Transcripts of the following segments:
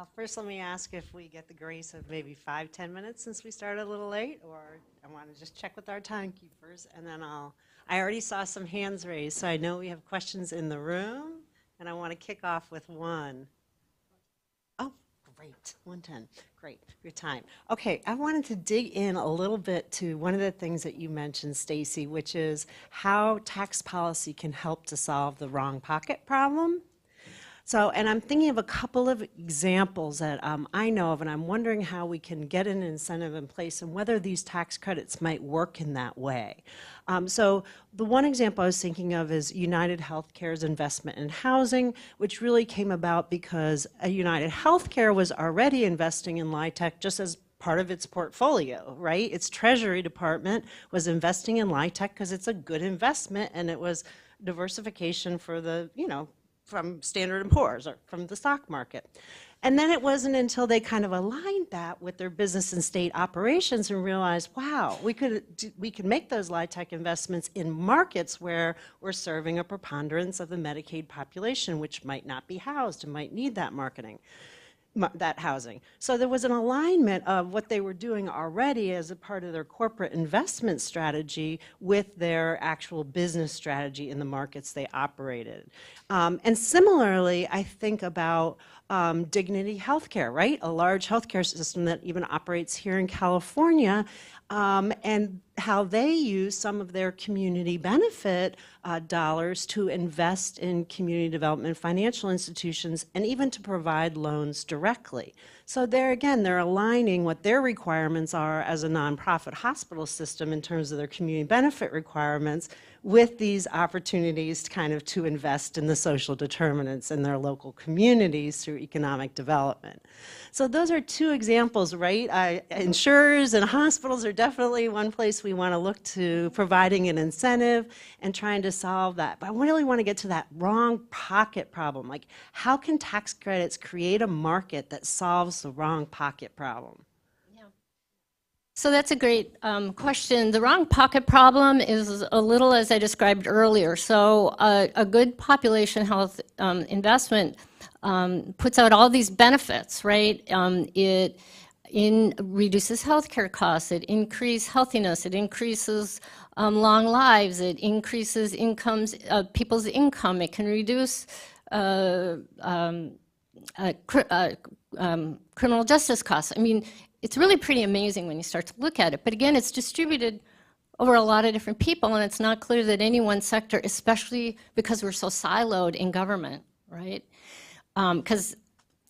First, let me ask if we get the grace of maybe 5-10 minutes since we started a little late, or I want to just check with our timekeepers, and then I already saw some hands raised, so I know we have questions in the room, and I want to kick off with one. Oh, great, 110, great, your time. Okay, I wanted to dig in a little bit to one of the things that you mentioned, Stacy, which is how tax policy can help to solve the wrong pocket problem. So, and I'm thinking of a couple of examples that I know of, and I'm wondering how we can get an incentive in place and whether these tax credits might work in that way. So the one example I was thinking of is United Healthcare's investment in housing, which really came about because United Healthcare was already investing in LIHTC just as part of its portfolio, right? Its Treasury Department was investing in LIHTC because it's a good investment and it was diversification for the, from Standard & Poor's or from the stock market. And then it wasn't until they kind of aligned that with their business and state operations and realized, wow, we could make those LIHTC investments in markets where we're serving a preponderance of the Medicaid population, which might not be housed and might need that that housing. So there was an alignment of what they were doing already as a part of their corporate investment strategy with their actual business strategy in the markets they operated. And similarly, I think about Dignity Healthcare, right? A large healthcare system that even operates here in California, and how they use some of their community benefit dollars to invest in community development financial institutions and even to provide loans directly. So there again, they're aligning what their requirements are as a nonprofit hospital system in terms of their community benefit requirements with these opportunities to invest in the social determinants in their local communities through economic development. So those are two examples, right? Insurers and hospitals are definitely one place we want to look to providing an incentive and trying to solve that. But I really want to get to that wrong pocket problem. Like, how can tax credits create a market that solves the wrong pocket problem? So that's a great question. The wrong pocket problem is a little as I described earlier. So a good population health investment puts out all these benefits, right? It reduces healthcare costs, it increases healthiness, it increases long lives, it increases people's income, it can reduce criminal justice costs. I mean, it's really pretty amazing when you start to look at it. But again, it's distributed over a lot of different people, and it's not clear that any one sector, especially because we're so siloed in government, right? Because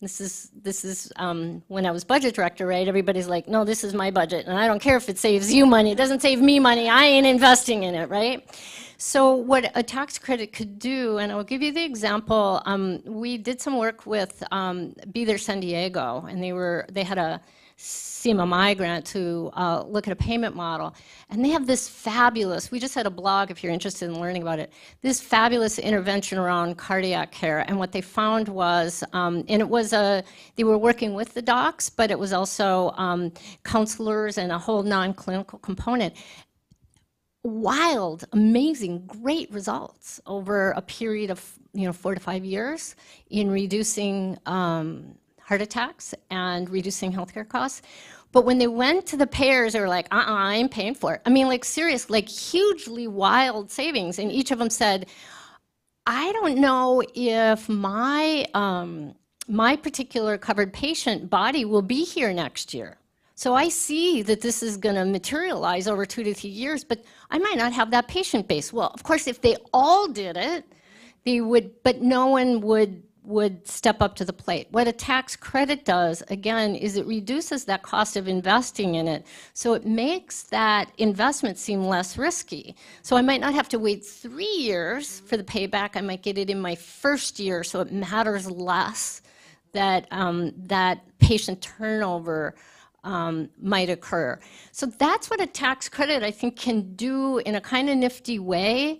this is when I was budget director, right? Everybody's like, no, this is my budget, and I don't care if it saves you money. It doesn't save me money. I ain't investing in it, right? So what a tax credit could do, and I'll give you the example. We did some work with Be There San Diego, and they had a CMMI grant to look at a payment model. And they have this fabulous, we just had a blog if you're interested in learning about it, this fabulous intervention around cardiac care. And what they found was, and it was they were working with the docs, but it was also counselors and a whole non-clinical component. Wild, amazing, great results over a period of 4 to 5 years in reducing heart attacks and reducing healthcare costs. But when they went to the payers, they were like, I ain't paying for it. I mean, like, serious, like, hugely wild savings. And each of them said, I don't know if my particular covered patient body will be here next year. So I see that this is going to materialize over 2 to 3 years, but I might not have that patient base. Well, of course, if they all did it, they would, but no one would step up to the plate. What a tax credit does, again, is it reduces that cost of investing in it. So it makes that investment seem less risky. So I might not have to wait 3 years for the payback. I might get it in my first year, so it matters less that that patient turnover might occur. So that's what a tax credit, I think, can do in a kind of nifty way.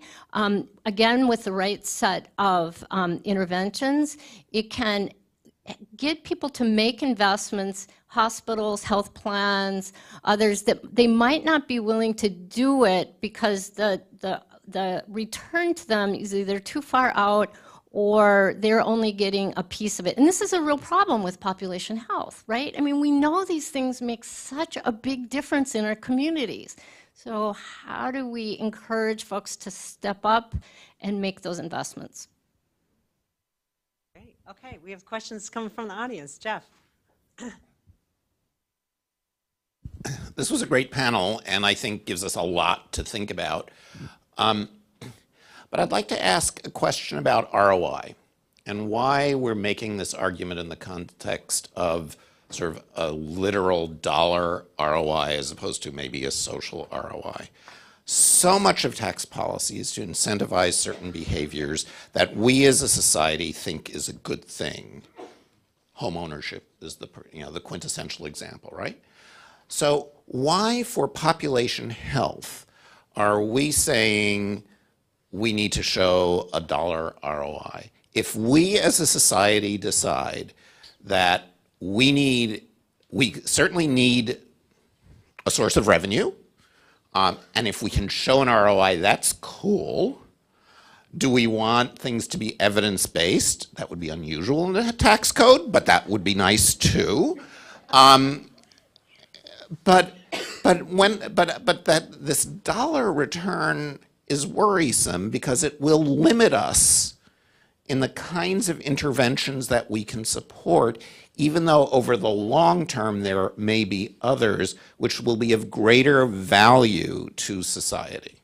Again, with the right set of interventions, it can get people to make investments, hospitals, health plans, others, that they might not be willing to do it because the return to them is either too far out or they're only getting a piece of it. And this is a real problem with population health, right? I mean, we know these things make such a big difference in our communities. So how do we encourage folks to step up and make those investments? Great. Okay, we have questions coming from the audience. Jeff. This was a great panel, and I think gives us a lot to think about. But I'd like to ask a question about ROI and why we're making this argument in the context of sort of a literal dollar ROI as opposed to maybe a social ROI. So much of tax policy is to incentivize certain behaviors that we as a society think is a good thing. Home ownership is the quintessential example, right? So why, for population health, are we saying we need to show a dollar ROI? If we as a society decide that we certainly need a source of revenue, and if we can show an ROI, that's cool. Do we want things to be evidence-based? That would be unusual in the tax code, but that would be nice too. But this dollar return is worrisome because it will limit us in the kinds of interventions that we can support, even though over the long term there may be others which will be of greater value to society.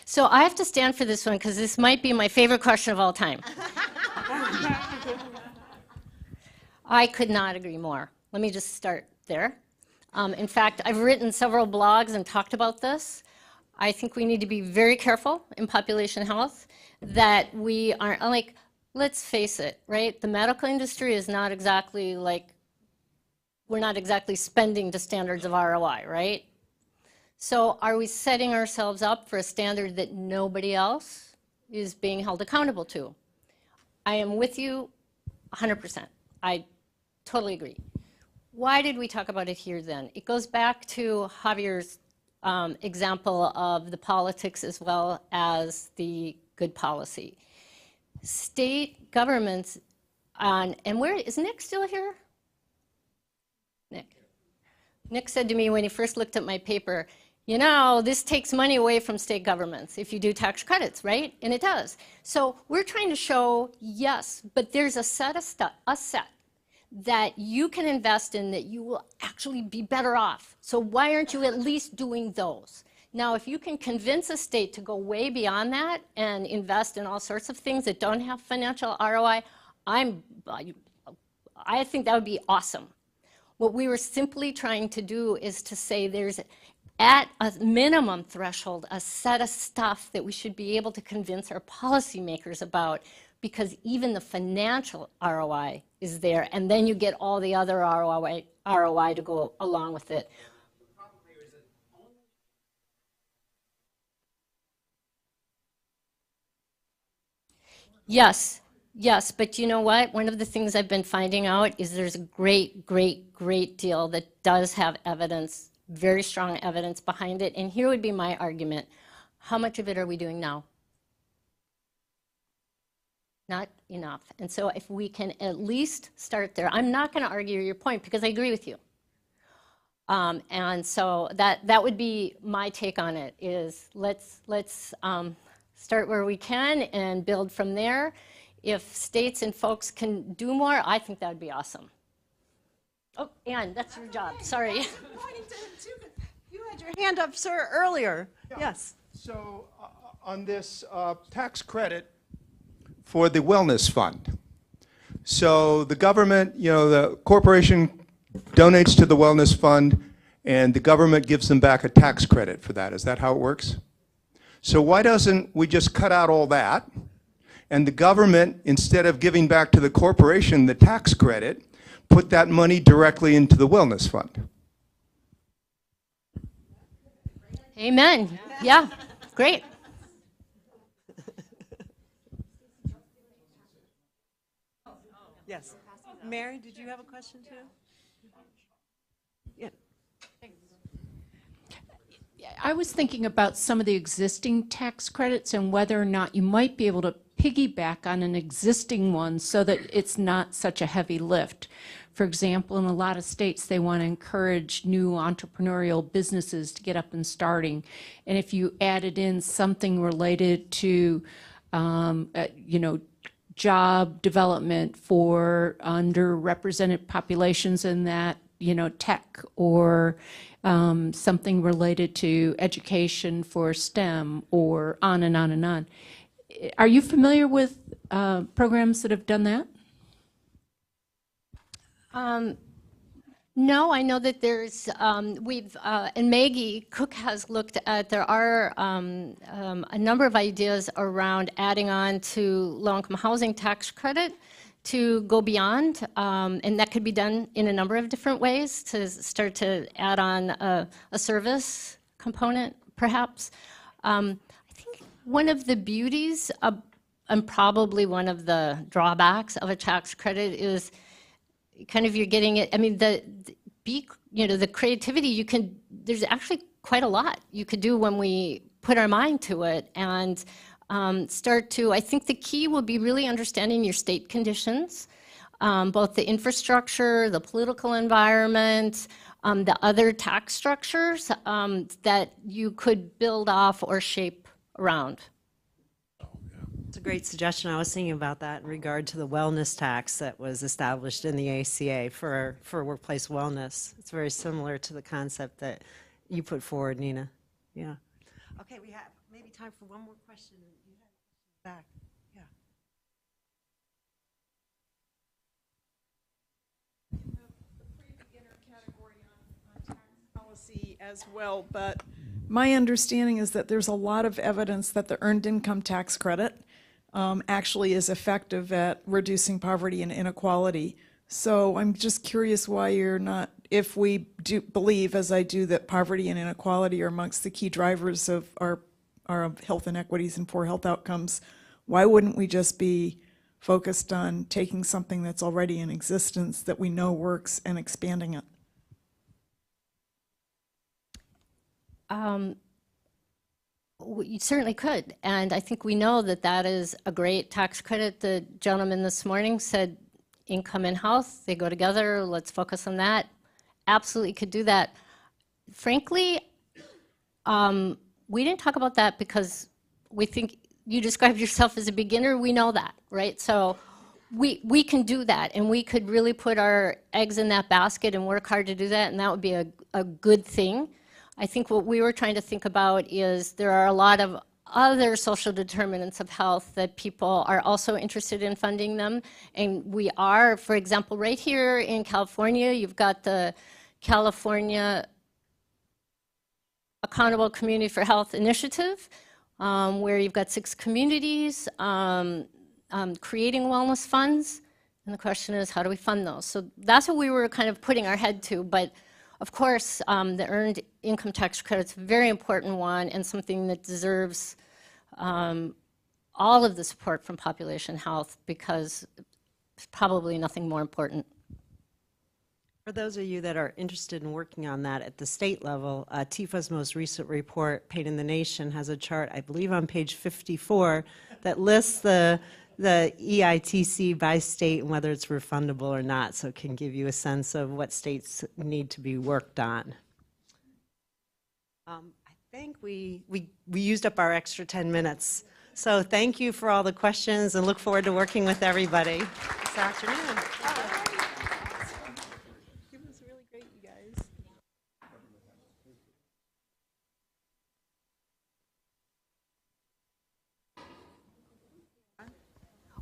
So I have to stand for this one because this might be my favorite question of all time. I could not agree more. Let me just start there. In fact, I've written several blogs and talked about this. I think we need to be very careful in population health that we aren't, like, let's face it, right? The medical industry is not exactly like, we're not exactly spending to standards of ROI, right? So are we setting ourselves up for a standard that nobody else is being held accountable to? I am with you 100%. I totally agree. Why did we talk about it here then? It goes back to Javier's example of the politics as well as the good policy. State governments, and where is Nick still here? Nick said to me when he first looked at my paper, you know, this takes money away from state governments if you do tax credits, right? And it does. So we're trying to show, yes, but there's a set that you can invest in that you will actually be better off. So why aren't you at least doing those? Now, if you can convince a state to go way beyond that and invest in all sorts of things that don't have financial ROI, I think that would be awesome. What we were simply trying to do is to say there's, at a minimum threshold, a set of stuff that we should be able to convince our policymakers about, because even the financial ROI is there, and then you get all the other ROI to go along with it. Yes, but you know what? One of the things I've been finding out is there's a great deal that does have evidence, very strong evidence behind it, and here would be my argument. How much of it are we doing now? Not enough. And so if we can at least start there, I'm not going to argue your point because I agree with you. And so that would be my take on it, is let's start where we can and build from there. If states and folks can do more, I think that would be awesome. Oh, Ann, that's your job. Sorry. Pointing to him too, but you had your hand up, sir, earlier. Yeah. Yes. So on this tax credit for the wellness fund. So the government, you know, the corporation donates to the wellness fund and the government gives them back a tax credit for that. Is that how it works? So why doesn't we just cut out all that and the government, instead of giving back to the corporation the tax credit, put that money directly into the wellness fund? Amen. Yeah, great. Yes. Mary, did you have a question too? Yeah. I was thinking about some of the existing tax credits and whether or not you might be able to piggyback on an existing one so that it's not such a heavy lift. For example, in a lot of states, they want to encourage new entrepreneurial businesses to get up and starting. And if you added in something related to, job development for underrepresented populations in that, tech or something related to education for STEM or on and on and on. Are you familiar with programs that have done that? No, I know that there's, and Maggie Cook has looked at, there are a number of ideas around adding on to low-income housing tax credit to go beyond, and that could be done in a number of different ways to start to add on a service component, perhaps. I think one of the beauties of, and probably one of the drawbacks of a tax credit is kind of you're getting it, I mean, the creativity there's actually quite a lot you could do when we put our mind to it and start to, I think the key will be really understanding your state conditions, both the infrastructure, the political environment, the other tax structures that you could build off or shape around. It's a great suggestion. I was thinking about that in regard to the wellness tax that was established in the ACA for workplace wellness. It's very similar to the concept that you put forward, Nina. Yeah. Okay, we have maybe time for one more question. You had a question back. Yeah. The pre-beginner category on tax policy as well, but my understanding is that there's a lot of evidence that the earned income tax credit actually is effective at reducing poverty and inequality. So I'm just curious why you're not, if we do believe, as I do, that poverty and inequality are amongst the key drivers of our health inequities and poor health outcomes, why wouldn't we just be focused on taking something that's already in existence that we know works and expanding it? You certainly could, and I think we know that that is a great tax credit. The gentleman this morning said income and health, they go together, let's focus on that. Absolutely could do that. Frankly, we didn't talk about that because we think you described yourself as a beginner, we know that, right? So we can do that, and we could really put our eggs in that basket and work hard to do that, and that would be a good thing. I think what we were trying to think about is there are a lot of other social determinants of health that people are also interested in funding them. And we are, for example, right here in California, you've got the California Accountable Community for Health Initiative, where you've got 6 communities creating wellness funds. And the question is, how do we fund those? So that's what we were kind of putting our head to. But of course, the earned income tax credit's a very important one and something that deserves all of the support from population health because there's probably nothing more important. For those of you that are interested in working on that at the state level, TIFA's most recent report, Pain in the Nation, has a chart, I believe on page 54, that lists the EITC by state and whether it's refundable or not, so it can give you a sense of what states need to be worked on. I think we used up our extra 10 minutes. So thank you for all the questions and look forward to working with everybody this afternoon. It was really great, you guys.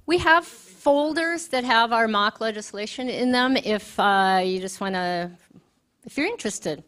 We have folders that have our mock legislation in them if you just want to, if you're interested.